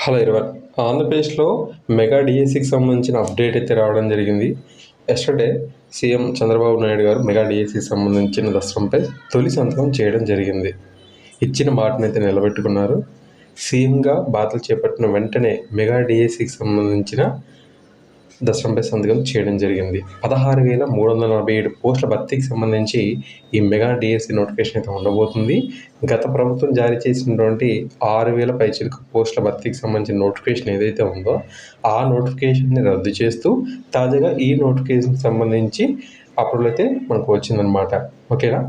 Hello everyone. ఆంధ్రప్రదేశ్లో mega డిఎస్సికి సంబంధించిన అప్డేట్ అయితే రావడం జరిగింది. ఎస్టర్డే సీఎం చంద్రబాబు నాయుడు గారు మెగా డిఎస్సికి సంబంధించిన దస్త్రంపై తొలి సంతకం చేయడం జరిగింది. ఇచ్చిన మాటనైతే నిలబెట్టుకున్నారు. సీఎంగా బాధ్యతలు చేపట్టిన వెంటనే మెగా డిఎస్సికి సంబంధించిన దస్త్రంపై సంతకం చేయడం జరిగింది. 16,347 పోస్టుల భర్తీకి సంబంధించి ఈ మెగా డిఎస్సి నోటిఫికేషన్ అయితే ఉండబోతుంది. గత ప్రభుత్వం జారీ చేసినటువంటి 6,000 పైచిలుకు పోస్టుల భర్తీకి సంబంధించిన నోటిఫికేషన్ ఏదైతే ఉందో ఆ నోటిఫికేషన్ని రద్దు చేస్తూ తాజాగా ఈ నోటిఫికేషన్కి సంబంధించి అప్రూవల్ అయితే మనకు వచ్చిందనమాట. ఓకేనా.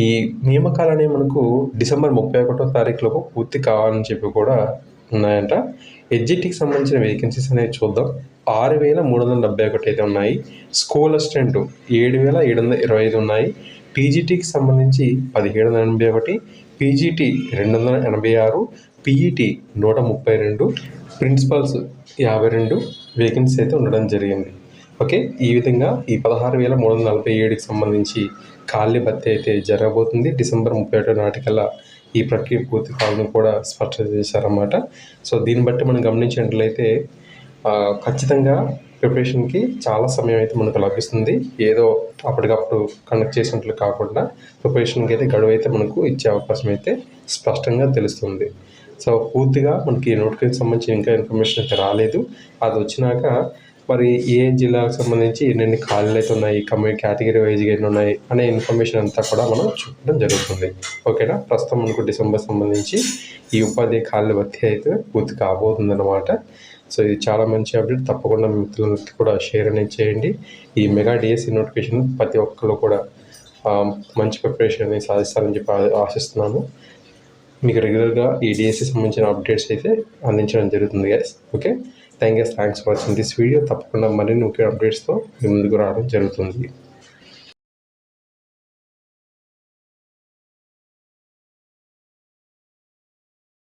ఈ నియామకాలు అనేవి మనకు డిసెంబర్ 31వ తారీఖులోపు పూర్తి కావాలని చెప్పి కూడా ఉన్నాయంట. ఎడ్జిటీకి సంబంధించిన వేకెన్సీస్ అనేవి చూద్దాం. 6,371 అయితే ఉన్నాయి. స్కూల్ అసిస్టెంట్ 7,725 ఉన్నాయి. టీజీటీకి సంబంధించి 1,781, పీజీటీ 286, పీఈటీ 132, ప్రిన్సిపల్స్ 52 వేకెన్సీ అయితే ఉండడం జరిగింది. ఓకే. ఈ విధంగా ఈ 16,347కి సంబంధించి ఖాళీ భర్తీ అయితే జరగబోతుంది. డిసెంబర్ 31 నాటికల్లా ఈ ప్రక్రియ పూర్తి కావాలని కూడా స్పష్టం చేశారన్నమాట. సో దీన్ని బట్టి మనం గమనించినట్లయితే ఖచ్చితంగా ప్రిపరేషన్కి చాలా సమయం అయితే మనకు లభిస్తుంది. ఏదో అప్పటికప్పుడు కండక్ట్ చేసినట్లు కాకుండా ప్రిపరేషన్కి అయితే గడువు అయితే మనకు ఇచ్చే అవకాశం అయితే స్పష్టంగా తెలుస్తుంది. సో పూర్తిగా మనకి నోటిఫికేషన్ సంబంధించి ఇంకా ఇన్ఫర్మేషన్ అయితే రాలేదు. అది వచ్చినాక మరి ఏ జిల్లాకు సంబంధించి ఎన్నెన్ని ఖాళీలు అయితే ఉన్నాయి, కేటగిరీ వైజ్గా ఎన్ని ఉన్నాయి అనే ఇన్ఫర్మేషన్ అంతా కూడా మనం చూడడం జరుగుతుంది. ఓకేనా. ప్రస్తుతం మనకు డిసెంబర్ సంబంధించి ఈ ఉపాధి ఖాళీల భర్తీ అయితే పూర్తి కాబోతుందన్నమాట. సో ఇది చాలా మంచి అప్డేట్. తప్పకుండా మీ మిత్రులందరికీ కూడా షేర్ అనేది చేయండి. ఈ మెగా డిఎస్సి నోటిఫికేషన్ ప్రతి ఒక్కరు కూడా మంచి ప్రిపరేషన్ అనేది సాధిస్తారని చెప్పి ఆశిస్తున్నాను. మీకు రెగ్యులర్గా ఈ డిఎస్సి సంబంధించిన అప్డేట్స్ అయితే అందించడం జరుగుతుంది guys. Okay. Thanks for watching this video. తప్పకుండా మరిన్ని ముఖ్య అప్డేట్స్తో మీ ముందుకు రావడం జరుగుతుంది.